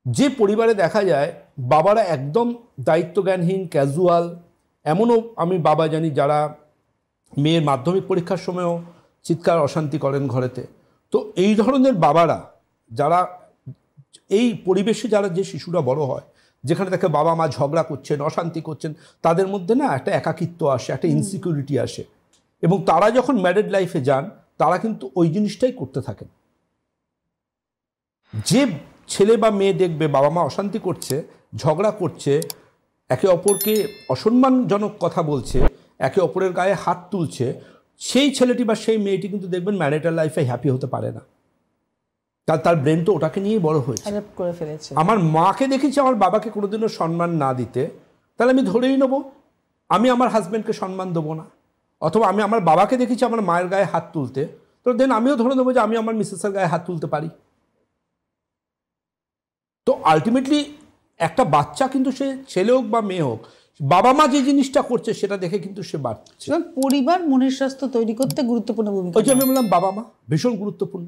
যে পরিবারে দেখা যায় বাবারা একদম দায়িত্বজ্ঞানহীন, ক্যাজুয়াল, এমনও আমি বাবা জানি যারা মেয়ের মাধ্যমিক পরীক্ষার সময়ও চিৎকার অশান্তি করেন ঘরেতে। তো এই ধরনের বাবারা যারা এই পরিবেশে যারা যে শিশুরা বড় হয়, যেখানে দেখে বাবা মা ঝগড়া করছেন, অশান্তি করছেন, তাদের মধ্যে না একটা একাকিত্ব আসে, একটা ইনসিকিউরিটি আসে, এবং তারা যখন ম্যারিড লাইফে যান তারা কিন্তু ওই জিনিসটাই করতে থাকেন। যে ছেলে বা মেয়ে দেখবে বাবা মা অশান্তি করছে, ঝগড়া করছে, একে অপরকে অসম্মানজনক কথা বলছে, একে অপরের গায়ে হাত তুলছে, সেই ছেলেটি বা সেই মেয়েটি কিন্তু দেখবেন ম্যারিটাল লাইফে হ্যাপি হতে পারে না। তার ব্রেন তো ওটাকে নিয়েই বড় হয়েছে। আমার মাকে দেখেছি আমার বাবাকে কোনোদিনও সম্মান না দিতে, তাহলে আমি ধরেই নেবো আমি আমার হাজব্যান্ডকে সম্মান দেবো না। অথবা আমি আমার বাবাকে দেখেছি আমার মায়ের গায়ে হাত তুলতে, তো দেন আমিও ধরে নেবো যে আমি আমার মিসেসের গায়ে হাত তুলতে পারি। তো আলটিমেটলি একটা বাচ্চা কিন্তু সে ছেলে হোক বা মেয়ে হোক, বাবা মা যে জিনিসটা করছে সেটা দেখে কিন্তু সে বাড়ছে। পরিবার মনের স্বাস্থ্য তৈরি করতে গুরুত্বপূর্ণ ভূমিকা। ওই যে আমি বললাম বাবা মা ভীষণ গুরুত্বপূর্ণ।